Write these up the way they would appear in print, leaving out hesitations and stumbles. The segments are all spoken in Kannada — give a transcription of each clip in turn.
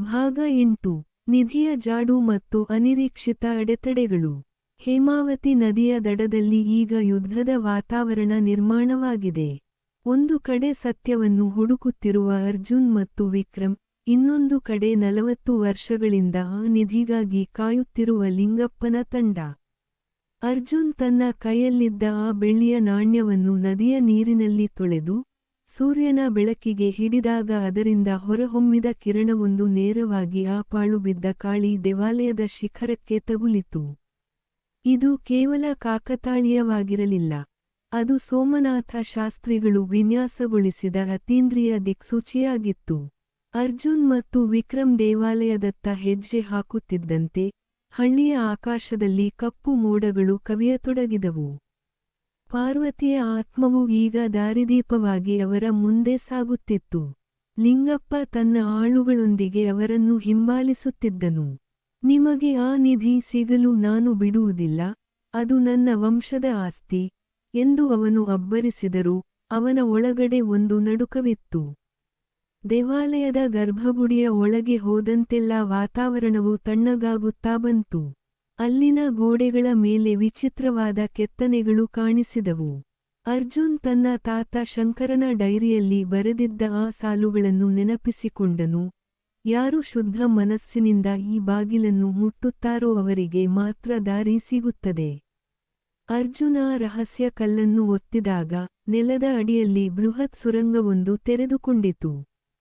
ಭಾಗ 8 ನಿಧಿಯ ಜಾಡು ಮತ್ತು ಅನಿರೀಕ್ಷಿತ ಅಡೆತಡೆಗಳು. ಹೇಮಾವತಿ ನದಿಯ ದಡದಲ್ಲಿ ಈಗ ಯುದ್ಧದ ವಾತಾವರಣ ನಿರ್ಮಾಣವಾಗಿದೆ. ಒಂದು ಕಡೆ ಸತ್ಯವನ್ನು ಹುಡುಕುತ್ತಿರುವ ಅರ್ಜುನ್ ಮತ್ತು ವಿಕ್ರಮ್, ಇನ್ನೊಂದು ಕಡೆ 40 ವರ್ಷಗಳಿಂದ ಆ ನಿಧಿಗಾಗಿ ಕಾಯುತ್ತಿರುವ ಲಿಂಗಪ್ಪನ ತಂಡ. ಅರ್ಜುನ್ ತನ್ನ ಕೈಯಲ್ಲಿದ್ದ ಆ ಬೆಳ್ಳಿಯ ನಾಣ್ಯವನ್ನು ನದಿಯ ನೀರಿನಲ್ಲಿ ತೊಳೆದು, ಸೂರ್ಯನ ಬೆಳಕಿಗೆ ಹಿಡಿದಾಗ ಅದರಿಂದ ಹೊರಹೊಮ್ಮಿದ ಕಿರಣವೊಂದು ನೇರವಾಗಿ ಆ ಪಾಳುಬಿದ್ದ ಕಾಳಿ ದೇವಾಲಯದ ಶಿಖರಕ್ಕೆ ತಗುಲಿತು. ಇದು ಕೇವಲ ಕಾಕತಾಳೀಯವಾಗಿರಲಿಲ್ಲ. ಅದು ಸೋಮನಾಥ ಶಾಸ್ತ್ರಿಗಳು ವಿನ್ಯಾಸಗೊಳಿಸಿದ ಅತೀಂದ್ರಿಯ ದಿಕ್ಸೂಚಿಯಾಗಿತ್ತು. ಅರ್ಜುನ್ ಮತ್ತು ವಿಕ್ರಮ್ ದೇವಾಲಯದತ್ತ ಹೆಜ್ಜೆ ಹಾಕುತ್ತಿದ್ದಂತೆ, ಹಳ್ಳಿಯ ಆಕಾಶದಲ್ಲಿ ಕಪ್ಪು ಮೋಡಗಳು ಕವಿಯತೊಡಗಿದವು. ಪಾರ್ವತಿಯ ಆತ್ಮವು ಈಗ ದಾರಿದೀಪವಾಗಿ ಅವರ ಮುಂದೆ ಸಾಗುತ್ತಿತ್ತು. ಲಿಂಗಪ್ಪ ತನ್ನ ಆಳುಗಳೊಂದಿಗೆ ಅವರನ್ನು ಹಿಂಬಾಲಿಸುತ್ತಿದ್ದನು. ನಿಮಗೆ ಆ ನಿಧಿ ಸಿಗಲು ನಾನು ಬಿಡುವುದಿಲ್ಲ, ಅದು ನನ್ನ ವಂಶದ ಆಸ್ತಿ ಎಂದು ಅವನು ಅಬ್ಬರಿಸಿದರೂ, ಅವನ ಒಳಗಡೆ ಒಂದು ನಡುಕವಿತ್ತು. ದೇವಾಲಯದ ಗರ್ಭಗುಡಿಯ ಒಳಗೆ ಹೋದಂತೆಲ್ಲ ವಾತಾವರಣವು ತಣ್ಣಗಾಗುತ್ತಾ ಬಂತು. ಅಲ್ಲಿನ ಗೋಡೆಗಳ ಮೇಲೆ ವಿಚಿತ್ರವಾದ ಕೆತ್ತನೆಗಳು ಕಾಣಿಸಿದವು. ಅರ್ಜುನ್ ತನ್ನ ತಾತ ಶಂಕರನ ಡೈರಿಯಲ್ಲಿ ಬರೆದಿದ್ದ ಆ ಸಾಲುಗಳನ್ನು ನೆನಪಿಸಿಕೊಂಡನು. ಯಾರು ಶುದ್ಧ ಮನಸ್ಸಿನಿಂದ ಈ ಬಾಗಿಲನ್ನು ಮುಟ್ಟುತ್ತಾರೋ ಅವರಿಗೆ ಮಾತ್ರ ದಾರಿ ಸಿಗುತ್ತದೆ. ಅರ್ಜುನ ರಹಸ್ಯ ಕಲ್ಲನ್ನು ಒತ್ತಿದಾಗ, ನೆಲದ ಅಡಿಯಲ್ಲಿ ಬೃಹತ್ ಸುರಂಗವೊಂದು ತೆರೆದುಕೊಂಡಿತು.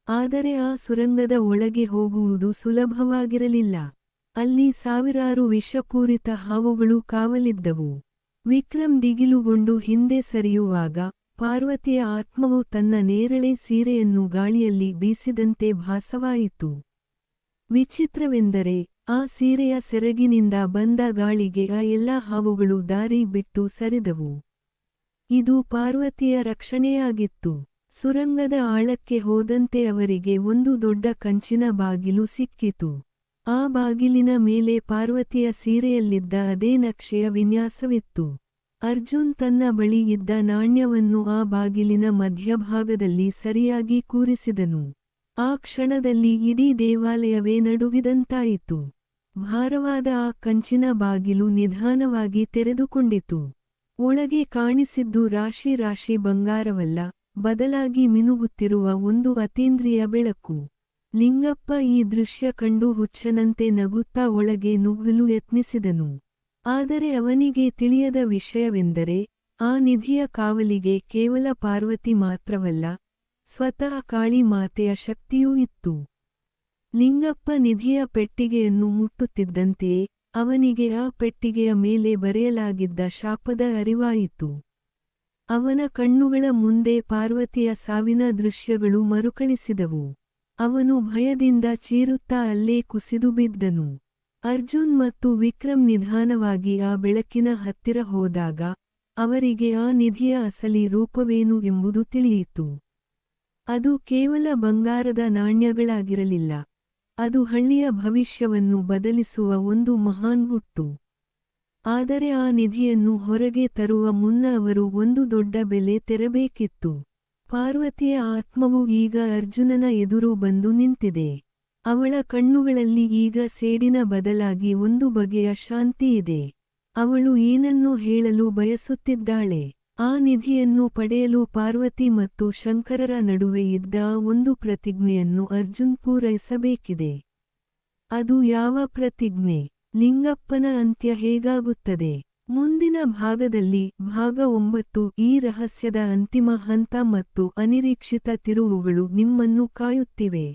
ಆದರೆ ಆ ಸುರಂಗದ ಒಳಗೆ ಹೋಗುವುದು ಸುಲಭವಾಗಿರಲಿಲ್ಲ. ಅಲ್ಲಿ ಸಾವಿರಾರು ವಿಷಪೂರಿತ ಹಾವುಗಳು ಕಾವಲಿದ್ದವು. ವಿಕ್ರಮ್ ದಿಗಿಲುಗೊಂಡು ಹಿಂದೆ ಸರಿಯುವಾಗ, ಪಾರ್ವತಿಯ ಆತ್ಮವು ತನ್ನ ನೇರಳೆ ಸೀರೆಯನ್ನು ಗಾಳಿಯಲ್ಲಿ ಬೀಸಿದಂತೆ ಭಾಸವಾಯಿತು. ವಿಚಿತ್ರವೆಂದರೆ, ಆ ಸೀರೆಯ ಸೆರಗಿನಿಂದ ಬಂದ ಗಾಳಿಗೆ ಆ ಎಲ್ಲಾ ಹಾವುಗಳು ದಾರಿ ಬಿಟ್ಟು ಸರಿದವು. ಇದು ಪಾರ್ವತಿಯ ರಕ್ಷಣೆಯಾಗಿತ್ತು. ಸುರಂಗದ ಆಳಕ್ಕೆ ಹೋದಂತೆ ಅವರಿಗೆ ಒಂದು ದೊಡ್ಡ ಕಂಚಿನ ಬಾಗಿಲು ಸಿಕ್ಕಿತು. ಆ ಬಾಗಿಲಿನ ಮೇಲೆ ಪಾರ್ವತಿಯ ಸೀರೆಯಲ್ಲಿದ್ದ ಅದೇ ನಕ್ಷೆಯ ವಿನ್ಯಾಸವಿತ್ತು. ಅರ್ಜುನ್ ತನ್ನ ಬಳಿ ಇದ್ದ ನಾಣ್ಯವನ್ನು ಆ ಬಾಗಿಲಿನ ಮಧ್ಯಭಾಗದಲ್ಲಿ ಸರಿಯಾಗಿ ಕೂರಿಸಿದನು. ಆ ಕ್ಷಣದಲ್ಲಿ ಇಡೀ ದೇವಾಲಯವೇ ನಡುಗಿದಂತಾಯಿತು. ಭಾರವಾದ ಆ ಕಂಚಿನ ಬಾಗಿಲು ನಿಧಾನವಾಗಿ ತೆರೆದುಕೊಂಡಿತು. ಒಳಗೆ ಕಾಣಿಸಿದ್ದು ರಾಶಿ ರಾಶಿ ಬಂಗಾರವಲ್ಲ, ಬದಲಾಗಿ ಮಿನುಗುತ್ತಿರುವ ಒಂದು ಅತೀಂದ್ರಿಯ ಬೆಳಕು. ಲಿಂಗಪ್ಪ ಈ ದೃಶ್ಯ ಕಂಡು ಹುಚ್ಚನಂತೆ ನಗುತ್ತಾ ಒಳಗೆ ನುಗ್ಗಲು ಯತ್ನಿಸಿದನು. ಆದರೆ ಅವನಿಗೆ ತಿಳಿಯದ ವಿಷಯವೆಂದರೆ, ಆ ನಿಧಿಯ ಕಾವಲಿಗೆ ಕೇವಲ ಪಾರ್ವತಿ ಮಾತ್ರವಲ್ಲ, ಸ್ವತಃ ಕಾಳಿ ಮಾತೆಯ ಶಕ್ತಿಯೂ ಇತ್ತು. ಲಿಂಗಪ್ಪ ನಿಧಿಯ ಪೆಟ್ಟಿಗೆಯನ್ನು ಮುಟ್ಟುತ್ತಿದ್ದಂತೆಯೇ, ಅವನಿಗೆ ಆ ಪೆಟ್ಟಿಗೆಯ ಮೇಲೆ ಬರೆಯಲಾಗಿದ್ದ ಶಾಪದ ಅರಿವಾಯಿತು. ಅವನ ಕಣ್ಣುಗಳ ಮುಂದೆ ಪಾರ್ವತಿಯ ಸಾವಿನ ದೃಶ್ಯಗಳು ಮರುಕಳಿಸಿದವು. ಅವನು ಭಯದಿಂದ ಚೀರುತ್ತಾ ಅಲ್ಲೇ ಕುಸಿದು ಬಿದ್ದನು. ಅರ್ಜುನ್ ಮತ್ತು ವಿಕ್ರಮ್ ನಿಧಾನವಾಗಿ ಆ ಬೆಳಕಿನ ಹತ್ತಿರ ಹೋದಾಗ, ಅವರಿಗೆ ಆ ನಿಧಿಯ ಅಸಲಿ ರೂಪವೇನು ಎಂಬುದು ತಿಳಿಯಿತು. ಅದು ಕೇವಲ ಬಂಗಾರದ ನಾಣ್ಯಗಳಾಗಿರಲಿಲ್ಲ. ಅದು ಹಳ್ಳಿಯ ಭವಿಷ್ಯವನ್ನು ಬದಲಿಸುವ ಒಂದು ಮಹಾನ್ ಗುಟ್ಟು. ಆದರೆ ಆ ನಿಧಿಯನ್ನು ಹೊರಗೆ ತರುವ ಮುನ್ನ ಅವರು ಒಂದು ದೊಡ್ಡ ಬೆಲೆ ತೆರಬೇಕಿತ್ತು. ಪಾರ್ವತಿಯ ಆತ್ಮವು ಈಗ ಅರ್ಜುನನ ಎದುರು ಬಂದು ನಿಂತಿದೆ. ಅವಳ ಕಣ್ಣುಗಳಲ್ಲಿ ಈಗ ಸೇಡಿನ ಬದಲಾಗಿ ಒಂದು ಬಗೆಯ ಶಾಂತಿಯಿದೆ. ಅವಳು ಏನನ್ನೋ ಹೇಳಲು ಬಯಸುತ್ತಿದ್ದಾಳೆ. ಆ ನಿಧಿಯನ್ನು ಪಡೆಯಲು ಪಾರ್ವತಿ ಮತ್ತು ಶಂಕರರ ನಡುವೆ ಇದ್ದ ಒಂದು ಪ್ರತಿಜ್ಞೆಯನ್ನು ಅರ್ಜುನ್ ಪೂರೈಸಬೇಕಿದೆ. ಅದು ಯಾವ ಪ್ರತಿಜ್ಞೆ? ಲಿಂಗಪ್ಪನ ಅಂತ್ಯ ಹೇಗಾಗುತ್ತದೆ? ಮುಂದಿನ ಭಾಗದಲ್ಲಿ ಭಾಗ 9 ಈ ರಹಸ್ಯದ ಅಂತಿಮ ಹಂತ ಮತ್ತು ಅನಿರೀಕ್ಷಿತ ತಿರುವುಗಳು ನಿಮ್ಮನ್ನು ಕಾಯುತ್ತಿವೆ.